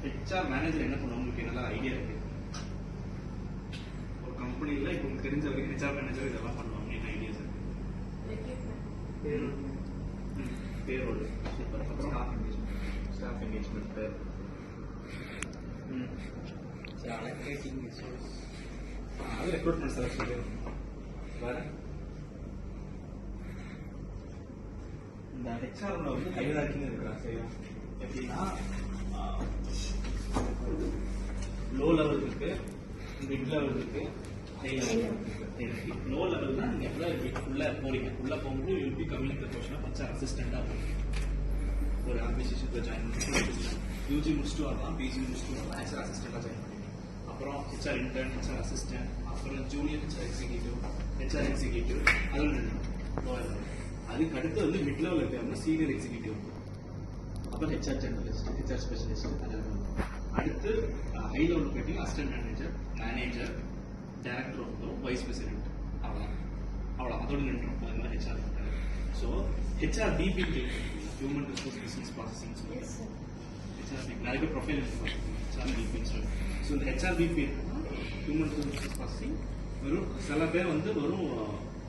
HR manager என்ன பண்ணுவாங்க உங்களுக்கு நல்ல ஐடியா இருக்கு? ஒரு கம்பெனியில் இப்போ உங்களுக்கு தெரிஞ்ச வரைக்கும் ஹெச்ஆர் மேனேஜர் இதெல்லாம் பண்ணுவாங்க, என்ன ஐடியாஸ் இருக்கு? Payroll, super. அப்புறம் ஸ்டாஃப் என்கேஜ்மெண்ட், அது ரெக்ரூட்மெண்ட் செலக்ஷன். வேற இந்த ஹெச்ஆர்ல வந்து ஹைரார்க்கின்னு இருக்கிறா, சரியா? எப்படின்னா லோ லெவல் இருக்கு, மிட் லெவல் இருக்கு, ஹை லெவல் இருக்கு. லோ லெவல் தான் நீங்க எப்போ உள்ள போறீங்க, உள்ள போகும்போது you be coming the position of HR அசிஸ்டண்டா போறீங்க. ஒரு ஆர்கனைசேஷன்ல ஜாயின் பண்ணி யூஜி முடிச்சுட்டு வரலாம், பிஜி முடிச்சுட்டு வரலாம், ஹெச்ஆர் அசிஸ்டண்டா ஜாயின் பண்ணி. அப்புறம் ஹெச்ஆர் இன்டர்ன், ஹெச்ஆர் அசிஸ்டன்ட், அப்புறம் junior HR executive, HR executive, அதெல்லாம் லோயர். அதுக்கு அடுத்து வந்து மிட் லெவல் இருக்காங்க சீனியர் எக்ஸிக்யூட்டிவ், அப்புறம் ஹெச்ஆர் ஜெர்னலிஸ்ட், ஹெச்ஆர் ஸ்பெஷலிஸ்ட். அடுத்து ஹை லெவல் போயிட்டீங்க அசிஸ்டன்ட் மேனேஜர், மேனேஜர், டைரக்டர் வந்துடும், வைஸ் பிரசிடென்ட். அவ்வளோ அதோட நின்றும் அதுதான் HR. So HR DP human resource business processing சொல்லுவாங்க. ஹெச்ஆர் டிபி நிறைய பேர் ப்ரொஃபைல் ஹெச்ஆர் டிபின்னு சொல்லுவாங்க. ஸோ இந்த HR DP human resource business processing வெறும் சில பேர் வந்து வெறும்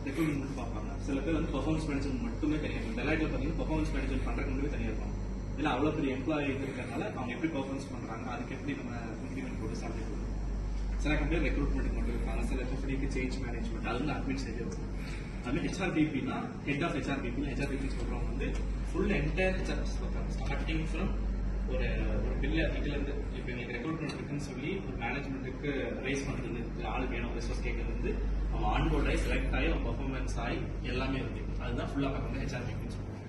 ரெக்ரூட்மெண்ட் மட்டும் பார்ப்பாங்க, சில பேர் வந்து பர்ஃபார்மன்ஸ் மேனேஜ்மெண்ட் மட்டுமே தனியாக. டெலைட்ல பார்த்தீங்கன்னா பர்ஃபார்மன்ஸ் மேனேஜ்மெண்ட் பண்ணுறதுக்கு மட்டுமே தனியாக இருக்கும். இல்லை அவ்வளோ பெரிய எம்ப்ளாயி இருக்கிறதுனால அவங்க எப்படி பர்ஃபார்மன்ஸ் பண்ணுறாங்க, அதுக்கு எப்படி நம்ம இன்க்ரிமெண்ட் போட்டு சாப்பிட்டு கொடுக்கணும். சில கம்பெனி ரெக்ரூட்மெண்ட் மட்டும் இருப்பாங்க, சில கம்பெனிக்கு சேஞ்ச் மேனேஜ்மெண்ட், அது வந்து அட்மின் சைடே இருக்கும். அதுமாதிரி ஹெச்ஆர் பிபினா head of HR BP, HR BP சொல்றவங்க வந்து full entire HR starting from ஒரு இதுல இருந்து இப்போ எங்களுக்கு ரெக்ரூட்மெண்ட் இருக்குன்னு சொல்லி ஒரு மேனேஜ்மெண்ட்டுக்கு ரைஸ் பண்றது, ஆள் வேணும் ரிசோர்ஸ் கேட்கறது, அவன் ஆன்போர்ட் ஆகி செலக்ட் ஆகி அவன் பர்ஃபார்மன்ஸ் ஆகி எல்லாமே இருக்கு. அதுதான் ஃபுல்லாக பார்க்கணும் ஹெச்ஆர் பிபின்னு சொல்லுவாங்க.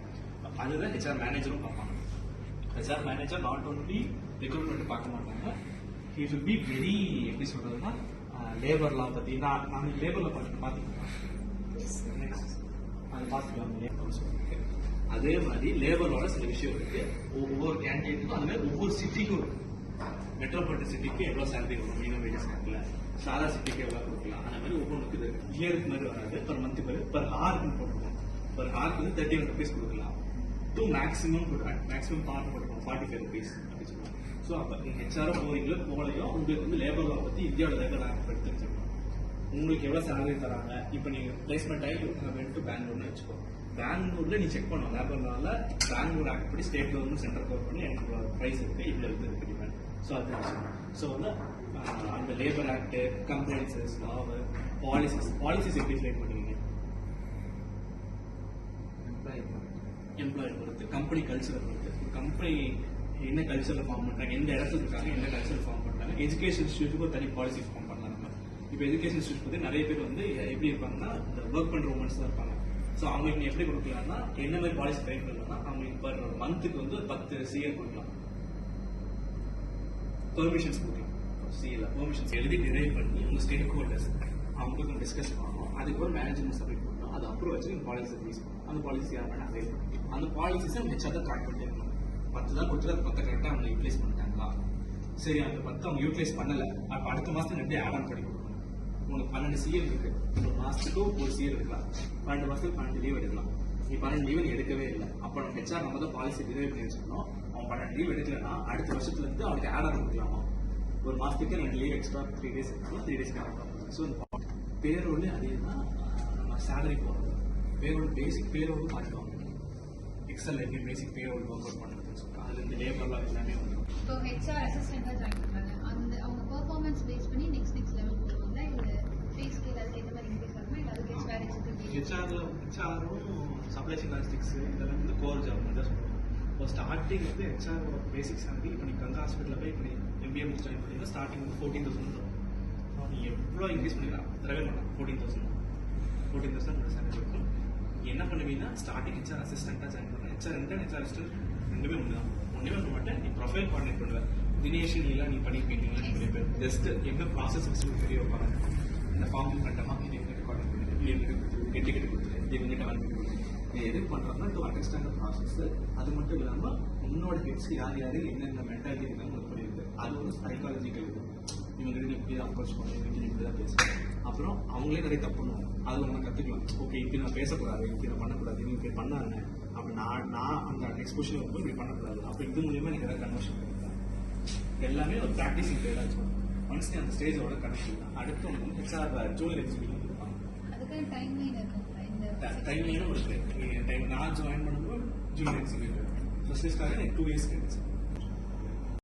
அதுதான் ஹெச்ஆர் மேனேஜரும் பார்ப்பாங்க. HR manager not only recruitment பார்க்க மாட்டாங்க, ஹி வில் பி வெரி எப்படி சொல்றதுன்னா லேபர் லா பத்தி நான் லேபர்ல பாத்தீங்கன்னா அது பார்த்துக்கலாம். அதே மாதிரி லேபரோட சில விஷயம் இருக்கு, ஒவ்வொரு கேண்டிடேட்டுக்கும் அந்த மாதிரி ஒவ்வொரு சிட்டிக்கும் இருக்கு. மெட்ரோபாலிட்டன் சிட்டிக்கு எவ்வளவு சேலரி வரும், மினிமம் வேஜஸ் கணக்குல, சாதா சிட்டிக்கு எவ்வளவு கொடுக்கலாம், அந்த மாதிரி ஒவ்வொன்றுக்கு இது இயருக்கு மாதிரி வராது. பர் மந்த் பர் ஹார்க்கு போட்டுருக்கோம். பர் ஹார்க்கு வந்து 31 rupees கொடுக்கலாம். டூ மேக்ஸிமம் பார்ட் போட்டுருக்கோம் 45 rupees அப்படி சொல்லுவாங்க. ஸோ அப்போ நீங்கள் ஹெச்ஆரோ போறீங்களோ போகலையோ உங்களுக்கு வந்து லேபர் லா பற்றி இந்தியாவோட லேபர் ஆக்ட் பற்றி தெரிஞ்சுக்கணும். உங்களுக்கு எவ்வளோ சேலரி தராங்க. இப்போ நீங்கள் பிளேஸ்மெண்ட் ஆகி வென்ட் டு பெங்களூர்னு வச்சுக்கோ, பெங்களூர்ல நீ செக் பண்ணுவோம் லேபர் லால பெங்களூர் ஆக்ட் படி ஸ்டேட் கவர்மெண்ட் சென்ட்ரல் கவர் பண்ணி எனக்கு ப்ரைஸ் இருக்கு, இவ்வளோ இருக்கு டிமாண்ட். ஸோ அது தெரிஞ்சுக்கணும். ஸோ வந்து அந்த labour act, compliances, law, policies எப்படி கிரியேட் பண்ணுவீங்க? எம்ப்ளாயி பொறுத்து, கம்பெனி கல்ச்சரை பொறுத்து, கம்பெனி என்ன கல்ச்சரில் ஃபார்ம் பண்ணுறாங்க, எந்த இடத்துல இருக்காங்க, என்ன கல்ச்சர் ஃபார்ம் பண்ணுறாங்க. எஜுகேஷன் இன்ஸ்டியூட்டுக்கு ஒரு தனி பாலிசி ஃபார்ம் பண்ணலாம் நம்ம. இப்போ எஜுகேஷன் இன்ஸ்டியூட் பற்றி நிறைய பேர் வந்து எப்படி இருப்பாங்கன்னா இந்த ஒர்க் பண்ணுற உமன்ஸ் தான் இருப்பாங்க. ஸோ அவங்களுக்கு நீ எப்படி கொடுக்கலாம்னா என்ன மாதிரி பாலிசி கிரியேட் பண்ணலாம்னா அவங்களுக்கு பர் மந்த்துக்கு வந்து 10 CA கொடுக்கலாம், பெர்மிஷன்ஸ் கொடுக்கலாம். சிஏல பெர்மிஷன்ஸ் எழுதி டிரைவ் பண்ணி உங்கள் ஸ்டேக் ஹோல்டர்ஸ் அவங்களுக்கு டிஸ்கஸ் பண்ணணும். அதுக்கு ஒரு மேனேஜ்மெண்ட் சப்மிட் பண்ணணும். அது அப்புறம் வச்சு நீங்கள் பாலிசி ரிலீஸ் பண்ணணும். அந்த பாலிசி யார் வேணா அப்ளை பண்ணி அந்த பாலிசிஸை ஹெச்ஆர் தான் ட்ராக் பண்ணிட்டு இருக்கணும். 10 தான் கொடுத்துட்டு அந்த 10 கரெக்டாக அவங்க யூட்டிலைஸ் பண்ணிட்டாங்களா, சரி அந்த 10 அவங்க யூட்டிலைஸ் பண்ணலை, அப்போ அடுத்த மாதத்துக்கு எப்படி ஆட் ஆன் பண்ணி கொடுக்கணும். உங்களுக்கு 12 CL இருக்கு, ஒரு மாதத்துக்கு ஒரு CL எடுக்கலாம், 12 மாதத்துக்கு 12 லீவ் எடுக்கலாம். நீ 12 லீவ் எடுக்கவே இல்லை, அப்போ நம்ம ஹெச்ஆர் நம்ம தான் பாலிசி டிரைவ் பண்ணி வச்சுக்கணும். அவன் 12 லீவ் எடுக்கலன்னா அடுத்த வருஷத்துல இருந்து அவனுக்கு ஆட் ஆன் கொடுக்கலாமா, ஒரு மாதத்துக்கு 2 லீவ் எக்ஸ்ட்ரா 3 days எடுக்கலாம், 3 days ஆகும். ஸோ பேரோடு அதே தான் நம்ம சேலரி போடுறது, பேரோட பேசிக் பேரோடு மாற்றுவாங்க. எக்ஸல் எப்படி பேசிக் பேரோடு ஒர்க் அவுட் பண்ணுறதுன்னு சொல்லிட்டு அதுலேருந்து லேபர்லாம் எல்லாமே வந்துடும். ஸோ ஹெச்ஆர் அசிஸ்டண்டாக ஜாயின் பண்ணுறாங்க, அந்த அவங்க பெர்ஃபார்மன்ஸ் பேஸ் பண்ணி நெக்ஸ்ட் லெவல் போடுவாங்க. இல்லை பே ஸ்கேல் அதுக்கு ஏற்ற மாதிரி இன்க்ரீஸ் ஆகுமா, இல்லை அதுக்கு வேறு ஹெச்ஆரும் சப்ளை செயின் லாஜிஸ்டிக்ஸ் இதெல்லாம் வந்து கோர் ஜாப் தான் சொல்லுவாங்க. இப்போ ஸ்டார்டிங் வந்து ஹெச்ஆர் பேசிக் சேலரி இப்போ நீ கங்கா ஹாஸ்பிட்டலில் போய் இப்போ நீ MBA ஜாயின் பண்ணிங்கன்னா ஸ்டார்டிங் வந்து 14,000 வரும். நீ எவ்வளோ இன்க்ரீஸ் பண்ணிக்கலாம் தரவே மாட்டான். 14,000 சேலரி இருக்கும். என்ன பண்ணுவீங்கன்னா ஸ்டார்டிங் ஹெச்ஆர் அசிஸ்டண்டாக ஜாயின் பண்ணுவேன். ஹெச்ஆர் இன்டர்ன், ஹெச்ஆர் அசிஸ்டன்ட் ரெண்டுமே ஒன்று தான். ஒன்றுமே பண்ண மாட்டேன். நீ ப்ரொஃபைல் கோஆர்டினேட் பண்ணுவேன். தினேஷ் நீலாம் நீ பண்ணிப்பீங்களா நிறைய பேர் ஜஸ்ட் என்ன ப்ராசஸ் தெரிய வைப்பாங்க. இந்த ஃபார்ம் பண்ணிட்டோமா, இது எங்கிட்ட கோஆர்டினேட் பண்ணி டிக்கெட் கொடுத்துரு, இது எங்கிட்ட வந்து நீ எதுக்கு பண்ணுறோம்னா டு அண்டர்ஸ்டாண்ட் த ப்ராசஸ். அது மட்டும் இல்லாமல் உன்னோட ஹெட்ஸ் யார் யார் என்னென்ன மென்டாலிட்டி இருக்காங்க உங்களுக்கு புரியுது. அது ஒரு சைக்காலஜிக்கல் இது. இவங்க இப்படி தான் அப்ரோச் பண்ணுவோம், இவங்க இப்படி தான் பேசுவேன். அப்புறம் அவங்களே நிறைய தப்பு பண்ணுவாங்க, அது நம்ம கற்றுக்கலாம். ஓகே இப்படி நான் பேசக்கூடாது, இப்படி நான் பண்ணக்கூடாது, இவங்க இப்படி பண்ணாங்க, அப்படி நான் அந்த நெக்ஸ்ட் கொஸ்டின் வரும்போது இப்படி பண்ணக்கூடாது. அப்போ இது மூலியமாக எனக்கு ஏதாவது கன்வர்ஷன் கிடைக்கும். எல்லாமே ஒரு ப்ராக்டிசிங் பீரியடாக வச்சுக்கணும். ஒன்ஸ் நீ அந்த ஸ்டேஜோட கனெக்ட் அடுத்து உங்களுக்கு வந்து ஹெச்ஆர் ஜூனியர் எக்ஸிக்யூட்டிவ் கொடுப்பாங்க. அதுக்கான டைம்லைன் இருக்குங்களா இந்த டைம்லைனும் இருக்கு. நான் ஜாயின் பண்ணும்போது ஜூனியர் எக்ஸிக்யூட்டிவ் ஸ்பெஷலிஸ்டாக எனக்கு 2 இயர்ஸ் கிடைச்சு.